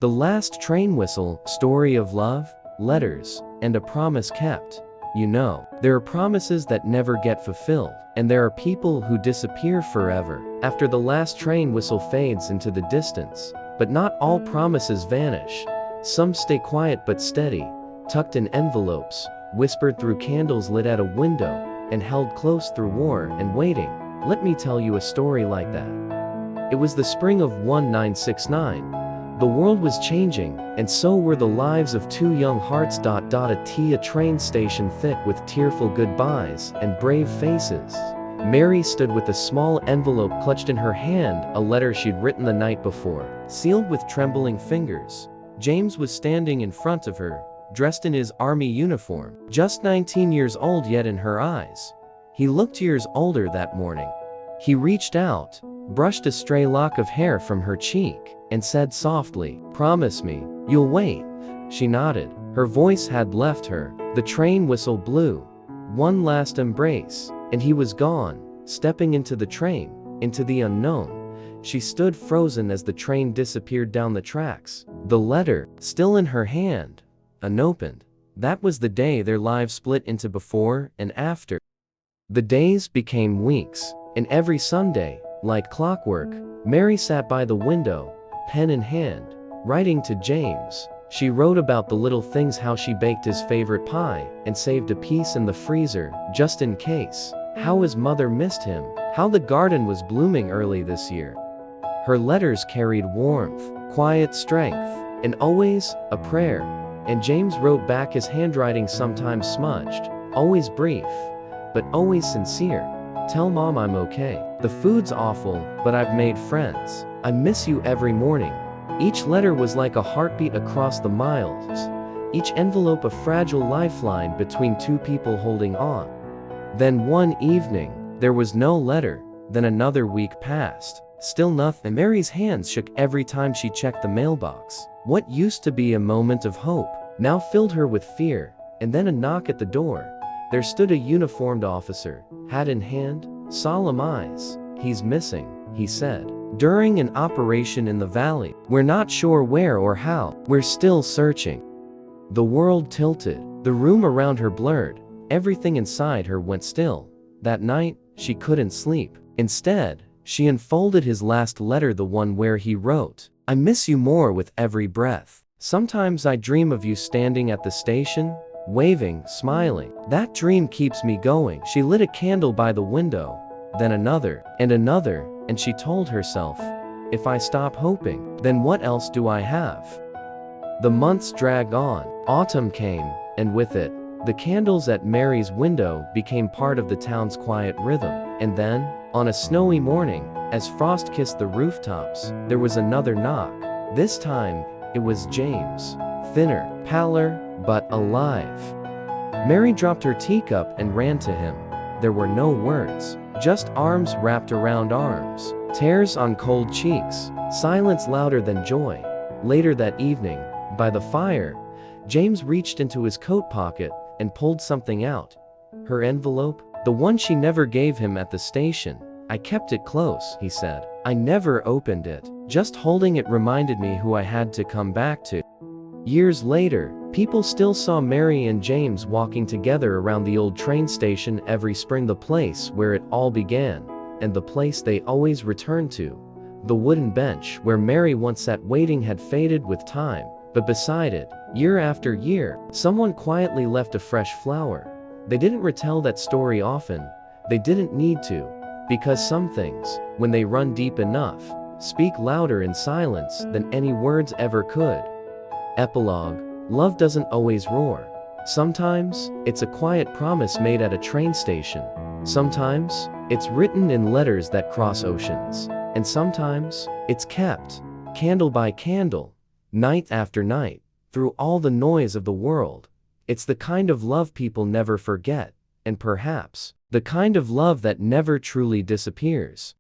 The Last Train Whistle, story of love, letters, and a promise kept. You know, there are promises that never get fulfilled, and there are people who disappear forever after the last train whistle fades into the distance. But not all promises vanish. Some stay quiet but steady, tucked in envelopes, whispered through candles lit at a window, and held close through war and waiting. Let me tell you a story like that. It was the spring of 1969. The world was changing, and so were the lives of two young hearts. A train station thick with tearful goodbyes and brave faces. Mary stood with a small envelope clutched in her hand, a letter she'd written the night before, sealed with trembling fingers. James was standing in front of her, dressed in his army uniform, just 19 years old, yet in her eyes, he looked years older that morning. He reached out, brushed a stray lock of hair from her cheek, and said softly, "Promise me, you'll wait." She nodded. Her voice had left her. The train whistle blew. One last embrace, and he was gone, stepping into the train, into the unknown. She stood frozen as the train disappeared down the tracks. The letter, still in her hand, unopened. That was the day their lives split into before and after. The days became weeks, and every Sunday, like clockwork, Mary sat by the window, pen in hand, writing to James. She wrote about the little things, how she baked his favorite pie and saved a piece in the freezer just in case, how his mother missed him, how the garden was blooming early this year. Her letters carried warmth, quiet strength, and always a prayer. And James wrote back, his handwriting sometimes smudged, always brief, but always sincere. "Tell Mom I'm okay. The food's awful, but I've made friends. I miss you every morning." Each letter was like a heartbeat across the miles, each envelope a fragile lifeline between two people holding on. Then one evening, there was no letter. Then another week passed. Still nothing. Mary's hands shook every time she checked the mailbox. What used to be a moment of hope now filled her with fear. And then a knock at the door. There stood a uniformed officer, hat in hand, solemn eyes. "He's missing," he said. "During an operation in the valley. We're not sure where or how. We're still searching." The world tilted. The room around her blurred. Everything inside her went still. That night, she couldn't sleep. Instead, she unfolded his last letter, the one where he wrote, "I miss you more with every breath. Sometimes I dream of you standing at the station, waving, smiling. That dream keeps me going." She lit a candle by the window, then another, and she told herself, "If I stop hoping, then what else do I have?" The months dragged on. Autumn came, and with it, the candles at Mary's window became part of the town's quiet rhythm. And then, on a snowy morning, as frost kissed the rooftops, there was another knock. This time, it was James. Thinner, paler, but alive. Mary dropped her teacup and ran to him. There were no words, just arms wrapped around arms, tears on cold cheeks, silence louder than joy. Later that evening, by the fire, James reached into his coat pocket and pulled something out. Her envelope, the one she never gave him at the station. "I kept it close," he said. "I never opened it. Just holding it reminded me who I had to come back to." Years later, people still saw Mary and James walking together around the old train station every spring, the place where it all began, and the place they always returned to. The wooden bench where Mary once sat waiting had faded with time, but beside it, year after year, someone quietly left a fresh flower. They didn't retell that story often. They didn't need to, because some things, when they run deep enough, speak louder in silence than any words ever could. Epilogue. Love doesn't always roar. Sometimes, it's a quiet promise made at a train station. Sometimes, it's written in letters that cross oceans. And sometimes, it's kept, candle by candle, night after night, through all the noise of the world. It's the kind of love people never forget, and perhaps, the kind of love that never truly disappears.